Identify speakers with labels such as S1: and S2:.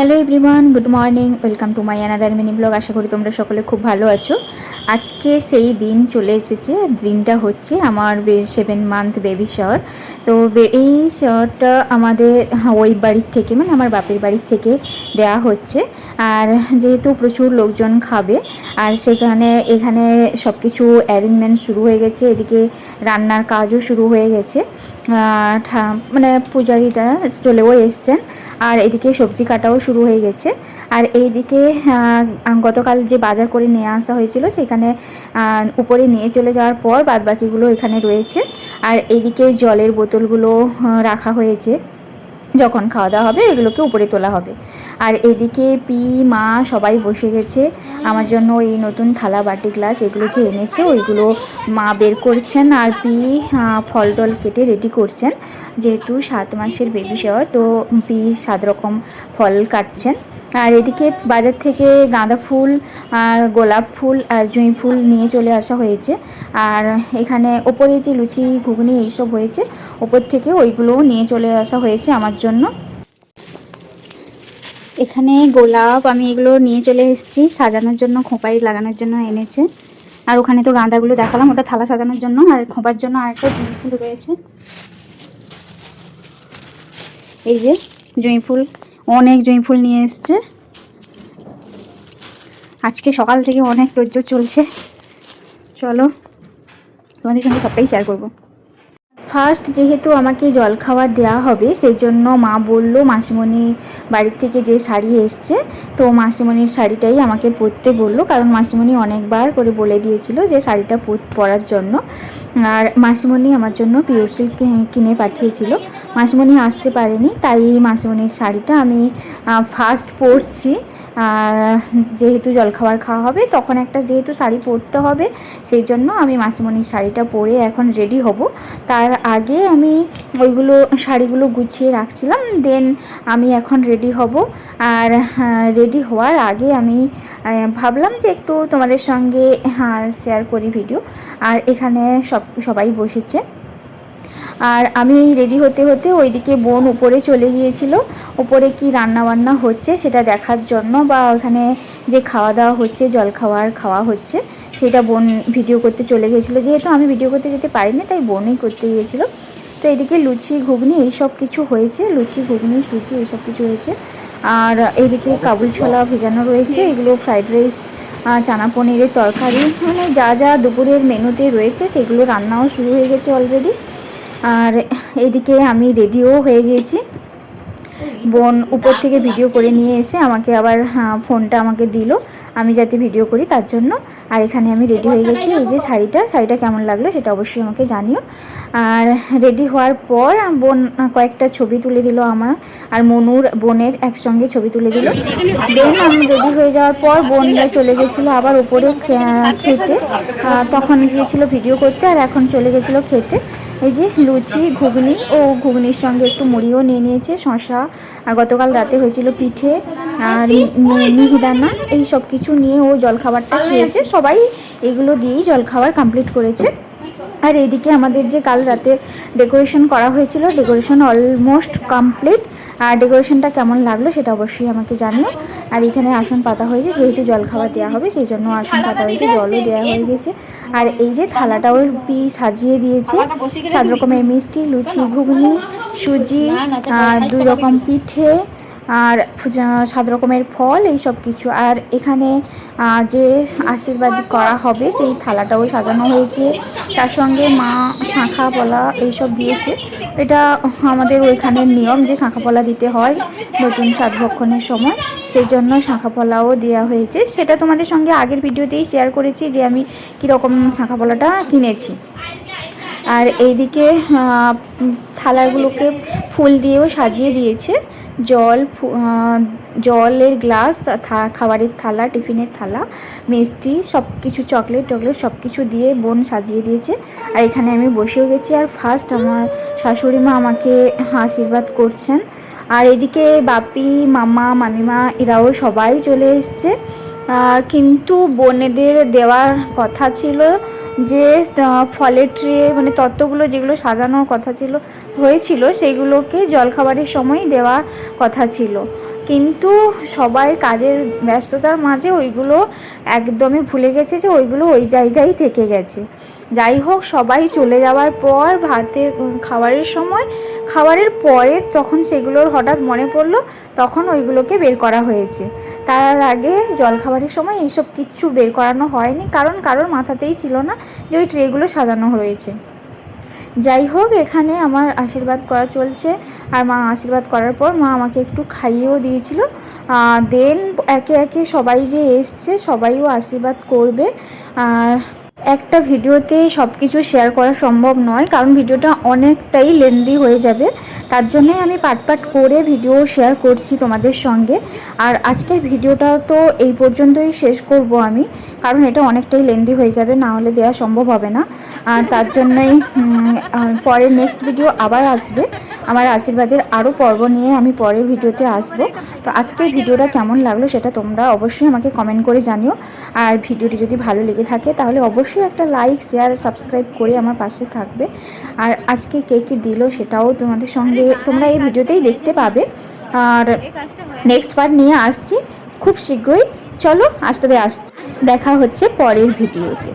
S1: Hello everyone, good morning, welcome to my another mini blog. আশা করি তোমরা সকলে খুব ভালো আছো। আজকে সেই দিন চলে এসেছে, দিনটা হচ্ছে আমার 7 মান্থ বেবি শাওয়ার। তো এই শাওয়ারটা আমাদের ওই বাড়ির থেকে, মানে আমার বাপের বাড়ির থেকে দেওয়া হচ্ছে। আর যেহেতু প্রচুর লোকজন খাবে, আর এখানে সব কিছু অ্যারেঞ্জমেন্ট শুরু হয়ে গেছে, এদিকে রান্নার কাজও শুরু হয়ে গেছে। মানে পূজারীটা চলেও এসছেন, আর এদিকে সবজি কাটাও শুরু হয়ে গেছে। আর এইদিকে গতকাল যে বাজার করে নিয়ে আসা হয়েছিল সেখানে উপরে নিয়ে চলে যাওয়ার পর বাদবাকিগুলো এখানে রয়েছে। আর এইদিকে জলের বোতলগুলো রাখা হয়েছে, যখন খাওয়া দাওয়া হবে এগুলোকে উপরে তোলা হবে। আর এদিকে মা সবাই বসে গেছে আমার জন্য এই নতুন থালা বাটি গ্লাস এগুলো যে এনেছে ওইগুলো মা বের করছেন, আর ফল টল কেটে রেডি করছেন। যেহেতু 7 মাসের বেবি শাওয়ার, তো 7 রকম ফল কাটছেন। আর এদিকে বাজার থেকে গাঁদা ফুল, গোলাপ ফুল আর জুঁই ফুল নিয়ে চলে আসা হয়েছে। আর এখানে ওপরে যে লুচি ঘুগনি এইসব হয়েছে, ওপর থেকে ওইগুলোও নিয়ে চলে আসা হয়েছে আমার জন্য। এখানে গোলাপ আমি এগুলো নিয়ে চলে এসেছি সাজানোর জন্য, খোঁপায় লাগানোর জন্য এনেছে। আর ওখানে তো গাঁদাগুলো দেখালাম, ওটা থালা সাজানোর জন্য। আর খোঁপার জন্য আরেকটা জুঁই ফুল রয়েছে, এই যে জুঁই ফুল, অনেক জুঁই ফুল নিয়ে এসছে। আজকে সকাল থেকে অনেক তোড়জোড় চলছে, চলো তোমাদের সঙ্গে সবটাই শেয়ার করবো। ফার্স্ট যেহেতু আমাকে জলখাবার দেওয়া হবে, সেই জন্য মা বলল মাসিমণির বাড়ির থেকে যে শাড়ি এসছে, তো মাসিমণির শাড়িটাই আমাকে পরতে বললো, কারণ মাসিমণি অনেকবার করে বলে দিয়েছিল যে শাড়িটা পরার জন্য। আর মাসিমণি আমার জন্য পিওর সিল্ক কিনে পাঠিয়েছিল। মাসিমণি আসতে পারেনি, তাই মাসিমণির শাড়িটা আমি ফার্স্ট পরছি। আর যেহেতু জলখাবার খাওয়া হবে, তখন একটা যেহেতু শাড়ি পরতে হবে, সেই জন্য আমি মাসিমণির শাড়িটা পরে এখন রেডি হব। তার আগে আমি ওইগুলো শাড়িগুলো গুছিয়ে রাখছিলাম, দেন আমি এখন রেডি হব। আর রেডি হওয়ার আগে আমি ভাবলাম যে একটু তোমাদের সঙ্গে শেয়ার করি ভিডিও। আর এখানে সবাই বসেছে, আর আমি রেডি হতে হতে ওইদিকে বোন উপরে চলে গিয়েছিল, উপরে কি রান্না বান্না হচ্ছে সেটা দেখার জন্য, বা ওখানে যে খাওয়া দাওয়া হচ্ছে, খাওয়া হচ্ছে সেটা বোন ভিডিও করতে চলে গিয়েছিলো। যেহেতু আমি ভিডিও করতে যেতে পারিনি, তাই বোনই করতে গিয়েছিলো। তো এইদিকে লুচি ঘুগনি এইসব কিছু হয়েছে, লুচি ঘুগনি সুজি এইসব কিছু হয়েছে। আর এইদিকে কাবুল ছোলা ভেজানো রয়েছে, এগুলো ফ্রাইড রাইস, চানা পনিরের তরকারি, মানে যা যা দুপুরের মেনুতে রয়েছে সেগুলো রান্নাও শুরু হয়ে গেছে অলরেডি। আর এদিকে আমি রেডিও হয়ে গিয়েছি। বোন উপর থেকে ভিডিও করে নিয়ে এসে আমাকে আবার ফোনটা আমাকে দিল, আমি যাতে ভিডিও করি তার জন্য। আর এখানে আমি রেডি হয়ে গেছি। এই যে শাড়িটা কেমন লাগলো সেটা অবশ্যই আমাকে জানিও। আর রেডি হওয়ার পর বোন কয়েকটা ছবি তুলে দিল আমার আর বোনের একসঙ্গে ছবি তুলে দিল। দেন আমি রেডি হয়ে যাওয়ার পর বোনরা চলে গেছিলো আবার উপরে খেতে, তখন গিয়েছিল ভিডিও করতে, আর এখন চলে গেছিলো খেতে। এই যে লুচি ঘুগনি, ও ঘুগনির সঙ্গে একটু মুড়িও নিয়ে নিয়েছে, শশা, আর গতকাল রাতে হয়েছিল পিঠে আর মিহিদানা, এই সব কিছু নিয়ে ও জলখাবারটা খেয়েছে। সবাই এগুলো দিয়েই জলখাবার কমপ্লিট করেছে। আর এদিকে আমাদের যে কাল রাতে ডেকোরেশন করা হয়েছিল, ডেকোরেশন অলমোস্ট কমপ্লিট। আর ডেকোরেশনটা কেমন লাগলো সেটা অবশ্যই আমাকে জানিও। আর এখানে আসন পাতা হয়েছে, যেহেতু জলখাবার দেওয়া হবে সেই জন্য আসন পাতা হয়েছে, জলও দেওয়া হয়ে গেছে। আর এই যে থালাটাও সাজিয়ে দিয়েছে 7 রকমের মিষ্টি, লুচি ঘুগনি, সুজি, 2 রকম পিঠে, আর 7 রকমের ফল, এই সব কিছু। আর এখানে যে আশীর্বাদ করা হবে সেই থালাটাও সাজানো হয়েছে, তার সঙ্গে মা শাঁখা পলা এইসব দিয়েছে। এটা আমাদের ওইখানের নিয়ম যে শাঁখা পলা দিতে হয় নতুন সাতভক্ষণের সময়, সেই জন্য শাঁখা পলাও দেওয়া হয়েছে। সেটা তোমাদের সঙ্গে আগের ভিডিওতেই শেয়ার করেছি যে আমি কীরকম শাঁখা পলাটা কিনেছি। আর এইদিকে থালাগুলোকে ফুল দিয়েও সাজিয়ে দিয়েছে, জলের গ্লাস, খাবারের থালা, টিফিনের থালা, মিষ্টি সব কিছু, চকলেট সব কিছু দিয়ে বোন সাজিয়ে দিয়েছে। আর এখানে আমি বসেও গেছি, আর ফার্স্ট আমার শাশুড়ি মা আমাকে আশীর্বাদ করছেন। আর এদিকে বাপি, মামা, মামিমা এরাও সবাই চলে এসছে। কিন্তু বোনেদের দেওয়ার কথা ছিল যে ফলের ট্রে, মানে তত্ত্বগুলো যেগুলো সাজানোর কথা হয়েছিল সেইগুলোকে জলখাবারের সময় দেওয়ার কথা ছিল, কিন্তু সবাই কাজের ব্যস্ততার মাঝে ওইগুলো একদমই ভুলে গেছে যে ওইগুলো ওই জায়গায় থেকে গেছে। যাই হোক, সবাই চলে যাওয়ার পর খাবারের সময়, খাবারের পরে তখন সেগুলোর হঠাৎ মনে পড়লো, তখন ওইগুলোকে বের করা হয়েছে। তার আগে জলখাবারের সময় এইসব কিচ্ছু বের করানো হয়নি, কারণ কারোর মাথাতেই ছিল না যে ওই ট্রেগুলো সাজানো রয়েছে। যাই হোক, এখানে আমার আশীর্বাদ করা চলছে, আর মা আশীর্বাদ করার পর মা আমাকে একটু খাইয়েও দিয়েছিল। দেন একে একে সবাই যে এসছে সবাইও আশীর্বাদ করবে। আর একটা ভিডিওতে সব কিছু শেয়ার করা সম্ভব নয়, কারণ ভিডিওটা অনেকটাই লেন্দি হয়ে যাবে। তার জন্যে আমি পার্ট করে ভিডিও শেয়ার করছি তোমাদের সঙ্গে। আর আজকের ভিডিওটা তো এই পর্যন্তই শেষ করব আমি, কারণ এটা অনেকটাই লেন্দি হয়ে যাবে, না হলে দেওয়া সম্ভব হবে না। আর তার জন্যই পরের নেক্সট ভিডিও আবার আসবে, আমার আশীর্বাদের আরও পর্ব নিয়ে আমি পরের ভিডিওতে আসব। তো আজকের ভিডিওটা কেমন লাগলো সেটা তোমরা অবশ্যই আমাকে কমেন্ট করে জানিও। আর ভিডিওটি যদি ভালো লেগে থাকে তাহলে অবশ্যই একটা লাইক, শেয়ার, সাবস্ক্রাইব করে আমার পাশে থাকবে। আর আজকে কে কী দিল সেটাও তোমাদের সঙ্গে তোমরা এই ভিডিওতেই দেখতে পাবে। আর নেক্সট পার্ট নিয়ে আসছি খুব শীঘ্রই। চলো, আজ তবে আসছি, দেখা হচ্ছে পরের ভিডিওতে।